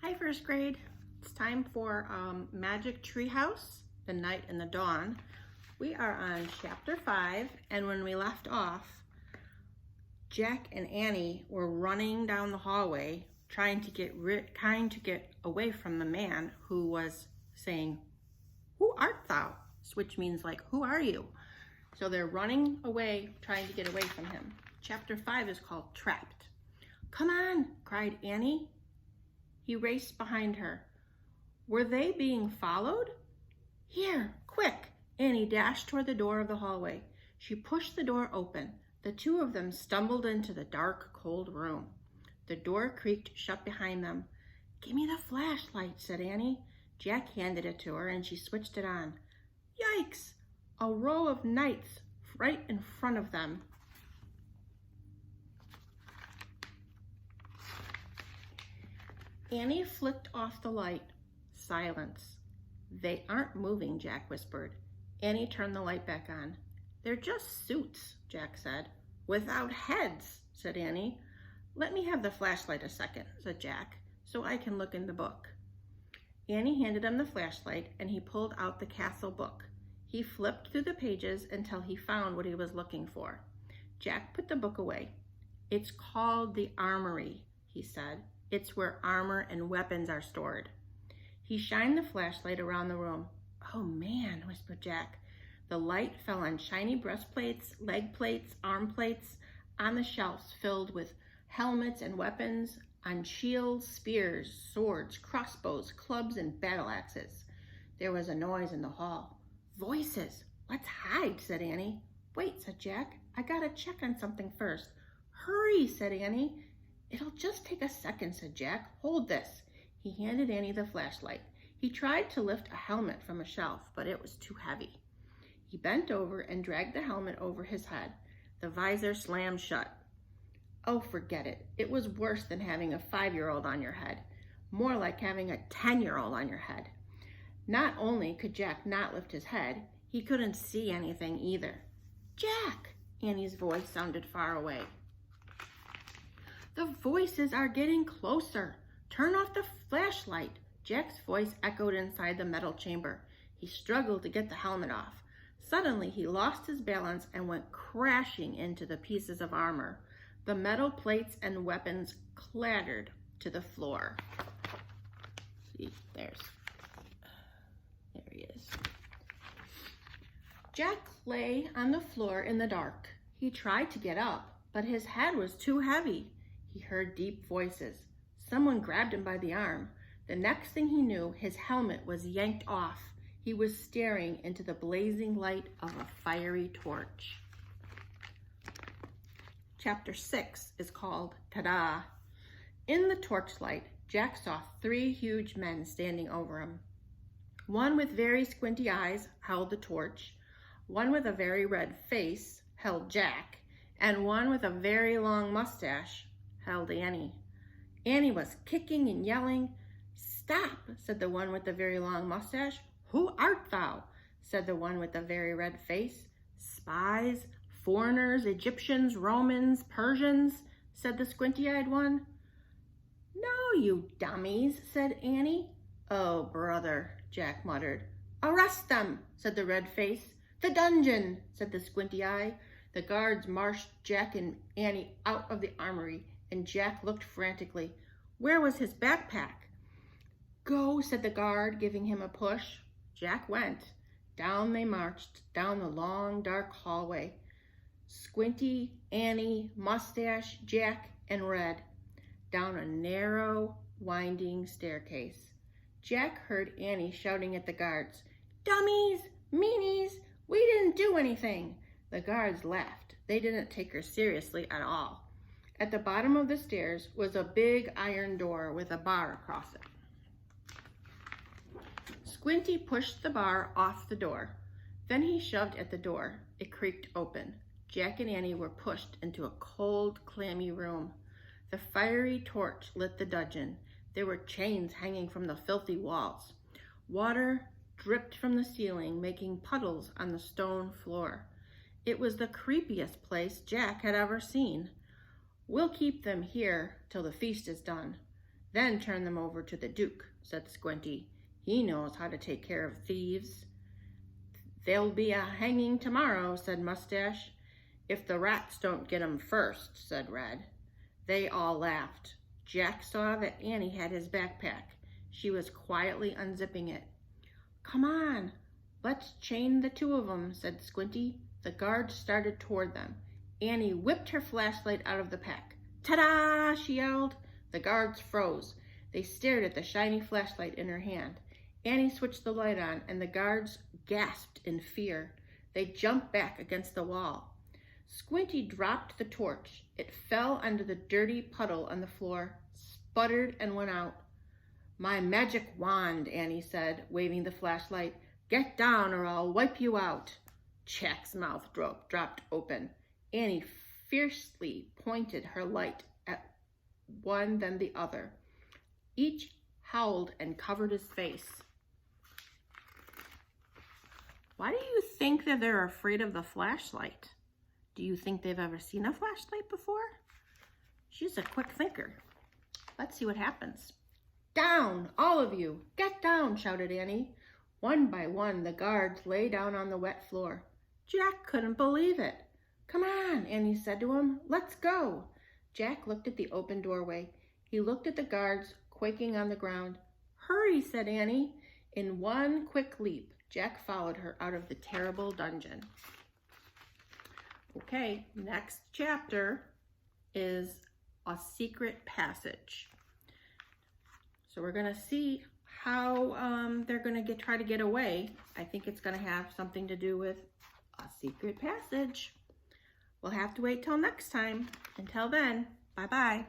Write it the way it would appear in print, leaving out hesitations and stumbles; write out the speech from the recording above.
Hi, first grade. It's time for Magic Treehouse, The Night and the Dawn. We are on chapter 5, and when we left off, Jack and Annie were running down the hallway trying to get away from the man who was saying, "Who art thou?" Which means like, "Who are you?" So they're running away, trying to get away from him. Chapter 5 is called Trapped. "Come on," cried Annie. He raced behind her. Were they being followed? "Here, quick!" Annie dashed toward the door of the hallway. She pushed the door open. The two of them stumbled into the dark, cold room. The door creaked shut behind them. "Give me the flashlight," said Annie. Jack handed it to her and she switched it on. Yikes! A row of knights right in front of them. Annie flicked off the light. Silence. "They aren't moving," Jack whispered. Annie turned the light back on. "They're just suits," Jack said. "Without heads," said Annie. "Let me have the flashlight a second," said Jack, "so I can look in the book." Annie handed him the flashlight and he pulled out the castle book. He flipped through the pages until he found what he was looking for. Jack put the book away. "It's called the Armory," he said. "It's where armor and weapons are stored." He shined the flashlight around the room. "Oh man," whispered Jack. The light fell on shiny breastplates, leg plates, arm plates, on the shelves filled with helmets and weapons, on shields, spears, swords, crossbows, clubs, and battle axes. There was a noise in the hall. "Voices! Let's hide," said Annie. "Wait," said Jack. "I gotta check on something first." "Hurry," said Annie. "It'll just take a second," said Jack. "Hold this." He handed Annie the flashlight. He tried to lift a helmet from a shelf, but it was too heavy. He bent over and dragged the helmet over his head. The visor slammed shut. Oh, forget it. It was worse than having a 5-year-old on your head. More like having a 10-year-old on your head. Not only could Jack not lift his head, he couldn't see anything either. "Jack!" Annie's voice sounded far away. "The voices are getting closer. Turn off the flashlight." Jack's voice echoed inside the metal chamber. He struggled to get the helmet off. Suddenly, he lost his balance and went crashing into the pieces of armor. The metal plates and weapons clattered to the floor. See, there he is. Jack lay on the floor in the dark. He tried to get up, but his head was too heavy. He heard deep voices. Someone grabbed him by the arm. The next thing he knew, his helmet was yanked off. He was staring into the blazing light of a fiery torch. Chapter 6 is called Ta-Da! In the torchlight, Jack saw 3 huge men standing over him. One with very squinty eyes held the torch. One with a very red face held Jack. And one with a very long mustache held Annie. Annie was kicking and yelling. "Stop," said the one with the very long mustache. "Who art thou?" said the one with the very red face. "Spies, foreigners, Egyptians, Romans, Persians," said the squinty-eyed one. "No, you dummies," said Annie. "Oh, brother," Jack muttered. "Arrest them," said the red face. "The dungeon," said the squinty eye. The guards marched Jack and Annie out of the armory, and Jack looked frantically. Where was his backpack? "Go," said the guard, giving him a push. Jack went. Down they marched, down the long, dark hallway. Squinty, Annie, Mustache, Jack, and Red. Down a narrow, winding staircase. Jack heard Annie shouting at the guards, "Dummies! Meanies! We didn't do anything!" The guards laughed. They didn't take her seriously at all. At the bottom of the stairs was a big iron door with a bar across it. Squinty pushed the bar off the door. Then he shoved at the door. It creaked open. Jack and Annie were pushed into a cold, clammy room. The fiery torch lit the dungeon. There were chains hanging from the filthy walls. Water dripped from the ceiling, making puddles on the stone floor. It was the creepiest place Jack had ever seen. "We'll keep them here till the feast is done." Then turn them over to the Duke, said Squinty. He knows how to take care of thieves. There'll be a hanging tomorrow, said Mustache. If the rats don't get 'em first, said Red. They all laughed. Jack saw that Annie had his backpack. She was quietly unzipping it. Come on, let's chain the two of them, said Squinty. The guards started toward them. Annie whipped her flashlight out of the pack. Ta-da! She yelled. The guards froze. They stared at the shiny flashlight in her hand. Annie switched the light on, and the guards gasped in fear. They jumped back against the wall. Squinty dropped the torch. It fell onto the dirty puddle on the floor, sputtered, and went out. My magic wand, Annie said, waving the flashlight. Get down or I'll wipe you out. Jack's mouth dropped open. Annie fiercely pointed her light at one then the other. Each howled and covered his face. Why do you think that they're afraid of the flashlight? Do you think they've ever seen a flashlight before? She's a quick thinker. Let's see what happens. Down, all of you! Get down, shouted Annie. One by one, the guards lay down on the wet floor. Jack couldn't believe it. Come on, Annie said to him. Let's go. Jack looked at the open doorway. He looked at the guards quaking on the ground. Hurry, said Annie. In one quick leap, Jack followed her out of the terrible dungeon. Okay, next chapter is a secret passage. So we're going to see how they're going to try to get away. I think it's going to have something to do with a secret passage. We'll have to wait till next time. Until then, bye-bye.